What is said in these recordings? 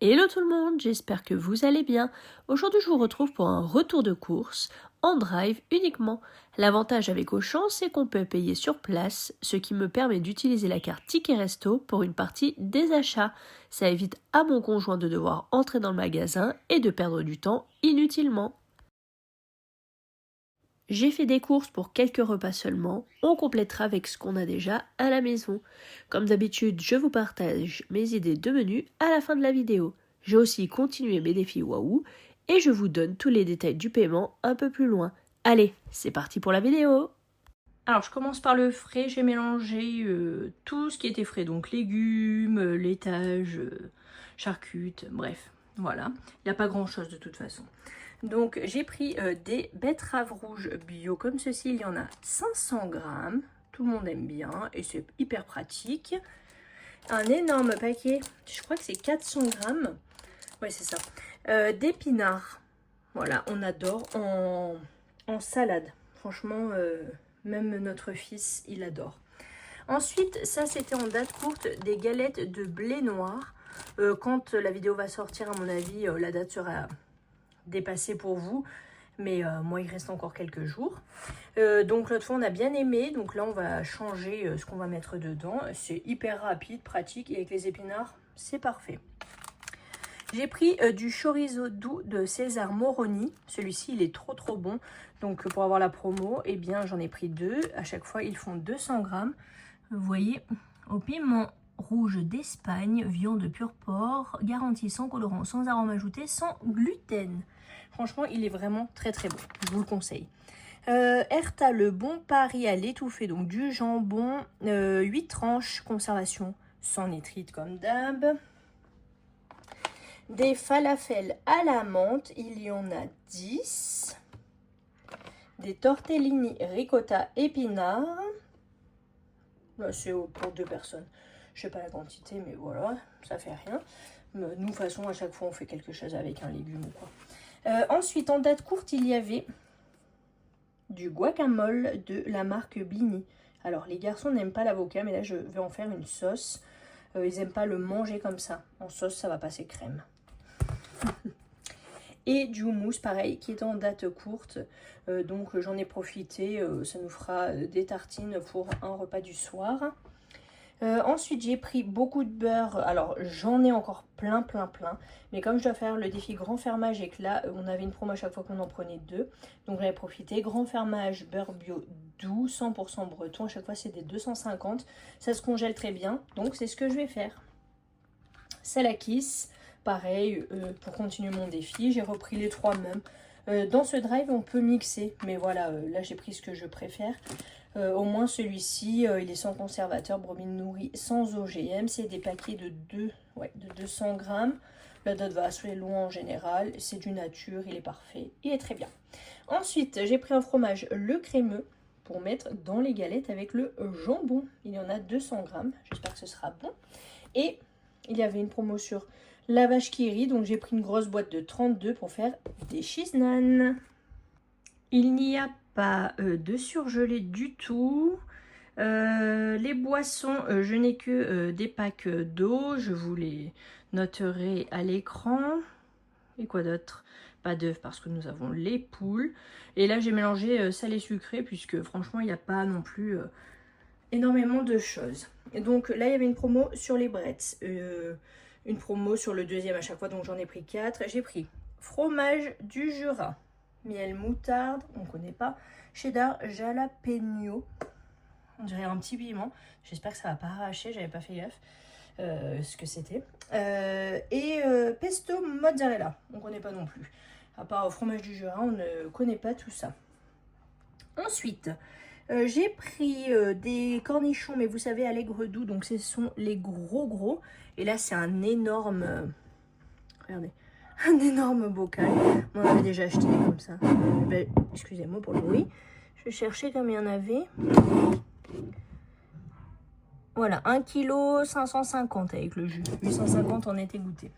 Hello tout le monde, j'espère que vous allez bien. Aujourd'hui je vous retrouve pour un retour de course en drive uniquement. L'avantage avec Auchan c'est qu'on peut payer sur place, ce qui me permet d'utiliser la carte Ticket Resto pour une partie des achats. Ça évite à mon conjoint de devoir entrer dans le magasin et de perdre du temps inutilement. J'ai fait des courses pour quelques repas seulement, on complétera avec ce qu'on a déjà à la maison. Comme d'habitude, je vous partage mes idées de menus à la fin de la vidéo. J'ai aussi continué mes défis Waouh et je vous donne tous les détails du paiement un peu plus loin. Allez, c'est parti pour la vidéo. Alors je commence par le frais, j'ai mélangé tout ce qui était frais, donc légumes, laitage, charcutes, bref, voilà. Il n'y a pas grand chose de toute façon. Donc j'ai pris des betteraves rouges bio comme ceci, il y en a 500 grammes, tout le monde aime bien et c'est hyper pratique. Un énorme paquet, je crois que c'est 400 grammes, ouais c'est ça, d'épinards, voilà, on adore en salade, franchement, même notre fils il adore. Ensuite, ça c'était en date courte, des galettes de blé noir. Quand la vidéo va sortir, à mon avis, la date sera dépassé pour vous, mais moi il reste encore quelques jours. Donc l'autre fois on a bien aimé, donc là on va changer ce qu'on va mettre dedans. C'est hyper rapide, pratique, et avec les épinards c'est parfait. J'ai pris du chorizo doux de César Moroni, celui-ci il est trop bon, donc pour avoir la promo, eh bien j'en ai pris deux, à chaque fois ils font 200 grammes. Vous voyez, au piment rouge d'Espagne, viande de pur porc, garantie sans colorant, sans arôme ajouté, sans gluten. Franchement, il est vraiment très bon, je vous le conseille. Erta, le bon Paris à l'étouffée, donc du jambon, 8 tranches, conservation sans nitrite comme d'hab. Des falafels à la menthe, il y en a 10. Des tortellini ricotta épinards. C'est pour 2 personnes. Je sais pas la quantité, mais voilà, ça fait rien. Nous, de toute façon, à chaque fois, on fait quelque chose avec un légume ou quoi. Ensuite, en date courte, il y avait du guacamole de la marque Blini. Alors, les garçons n'aiment pas l'avocat, mais là, je vais en faire une sauce. Ils n'aiment pas le manger comme ça. En sauce, ça va passer crème. Et du houmous, pareil, qui est en date courte. Donc, j'en ai profité. Ça nous fera des tartines pour un repas du soir. Ensuite, j'ai pris beaucoup de beurre. Alors, j'en ai encore plein. Mais comme je dois faire le défi grand fermage et que là, on avait une promo à chaque fois qu'on en prenait 2. Donc, j'en ai profité. Grand fermage, beurre bio doux, 100% breton. À chaque fois, c'est des 250. Ça se congèle très bien. Donc, c'est ce que je vais faire. Salakis, pareil, pour continuer mon défi. J'ai repris les 3 mêmes. Dans ce drive, on peut mixer. Mais voilà, là, j'ai pris ce que je préfère. Au moins celui-ci, il est sans conservateur, brebis nourrie, sans OGM. C'est des paquets de 200 grammes. La date va assez loin en général. C'est du nature, il est parfait. Il est très bien. Ensuite, j'ai pris un fromage le crémeux pour mettre dans les galettes avec le jambon. Il y en a 200 grammes. J'espère que ce sera bon. Et il y avait une promo sur la vache qui rit. Donc j'ai pris une grosse boîte de 32 pour faire des cheese naan. Il n'y a pas de surgelé du tout. Les boissons, je n'ai que des packs d'eau. Je vous les noterai à l'écran. Et quoi d'autre? Pas d'œufs parce que nous avons les poules. Et là, j'ai mélangé salé sucré puisque franchement, il n'y a pas non plus énormément de choses. Et donc là, il y avait une promo sur les Bretz. Une promo sur le deuxième à chaque fois. Donc j'en ai pris 4. J'ai pris fromage du Jura. Miel moutarde, on ne connaît pas. Cheddar jalapeno. On dirait un petit piment. J'espère que ça va pas arracher, j'avais pas fait gaffe ce que c'était. Et pesto mozzarella, on ne connaît pas non plus. À part au fromage du Jura, on ne connaît pas tout ça. Ensuite, j'ai pris des cornichons, mais vous savez, allègre doux. Donc ce sont les gros. Et là, c'est un énorme... regardez. Un énorme bocal. On en avait déjà acheté des comme ça. Ben, excusez-moi pour le bruit. Je cherchais comme il y en avait. Voilà, 1 kg 550 avec le jus. 850 en était goûté.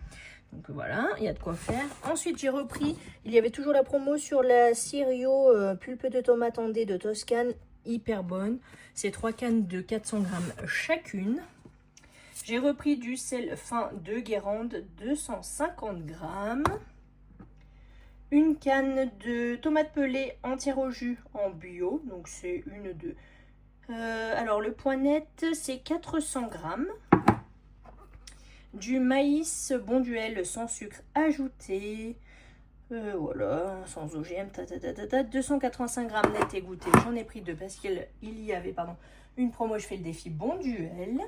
Donc voilà, il y a de quoi faire. Ensuite, j'ai repris. Il y avait toujours la promo sur la Sirio pulpe de tomate en dés de Toscane. Hyper bonne. C'est 3 cannes de 400 grammes chacune. J'ai repris du sel fin de Guérande, 250 g. Une canne de tomates pelées entières au jus en bio, donc c'est une de... alors le point net, c'est 400 g. Du maïs Bonduelle sans sucre ajouté. Voilà, sans OGM, 285 g net égoutté. J'en ai pris deux parce qu'il y avait une promo, je fais le défi Bonduelle.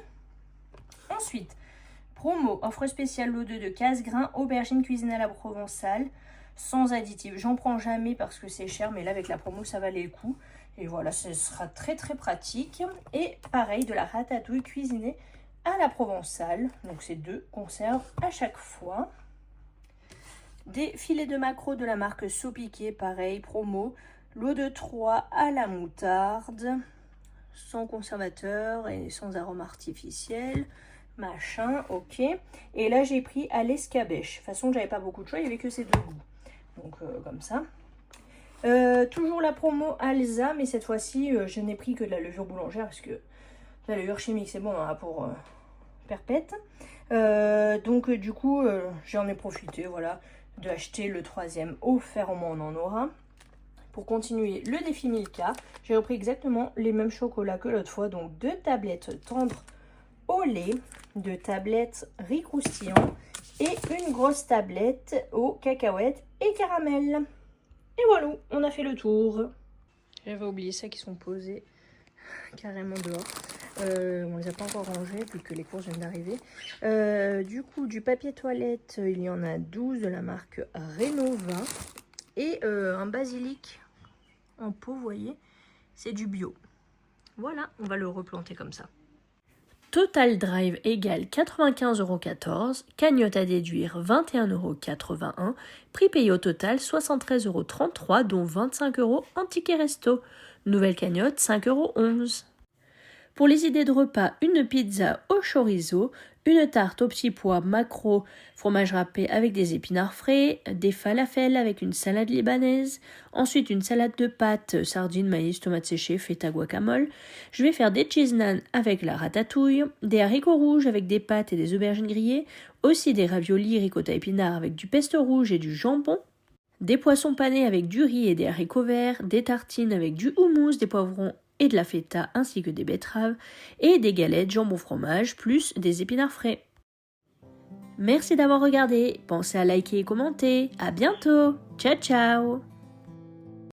Ensuite, promo, offre spéciale lot 2 de casse-grains, aubergine cuisinée à la provençale, sans additifs. J'en prends jamais parce que c'est cher, mais là avec la promo ça valait le coup. Et voilà, ce sera très pratique. Et pareil, de la ratatouille cuisinée à la provençale. Donc c'est 2 conserves à chaque fois. Des filets de maquereau de la marque Saupiquet, pareil, promo. Lot de 3 à la moutarde, sans conservateur et sans arôme artificiel. Machin, ok. Et là j'ai pris à l'escabèche. De toute façon, j'avais pas beaucoup de choix, il n'y avait que ces 2 goûts. Donc comme ça. Toujours la promo Alsa, mais cette fois-ci, je n'ai pris que de la levure boulangère parce que la levure chimique, c'est bon hein, pour perpète. Donc du coup, j'en ai profité, voilà, d'acheter le 3e offert, au moins on en aura. Pour continuer le défi Milka, j'ai repris exactement les mêmes chocolats que l'autre fois. Donc 2 tablettes tendres au lait, 2 tablettes riz croustillant et une grosse tablette aux cacahuètes et caramel. Et voilà, on a fait le tour. J'avais oublié ça qui sont posés carrément dehors. On les a pas encore rangés vu que les courses viennent d'arriver. Du coup, du papier toilette, il y en a 12 de la marque Renova. Et un basilic en pot, vous voyez, c'est du bio. Voilà, on va le replanter comme ça. Total Drive égale 95,14 €, cagnotte à déduire 21,81 €, prix payé au total 73,33 €, dont 25 € en ticket resto. Nouvelle cagnotte 5,11 €. Pour les idées de repas, une pizza au chorizo, une tarte aux petits pois maquereau, fromage râpé avec des épinards frais, des falafels avec une salade libanaise, ensuite une salade de pâtes, sardines, maïs, tomates séchées, feta, guacamole. Je vais faire des cheese naan avec la ratatouille, des haricots rouges avec des pâtes et des aubergines grillées, aussi des raviolis ricotta épinards avec du pesto rouge et du jambon, des poissons panés avec du riz et des haricots verts, des tartines avec du houmous, des poivrons et de la feta ainsi que des betteraves et des galettes jambon fromage plus des épinards frais. Merci d'avoir regardé, pensez à liker et commenter, à bientôt, ciao ciao.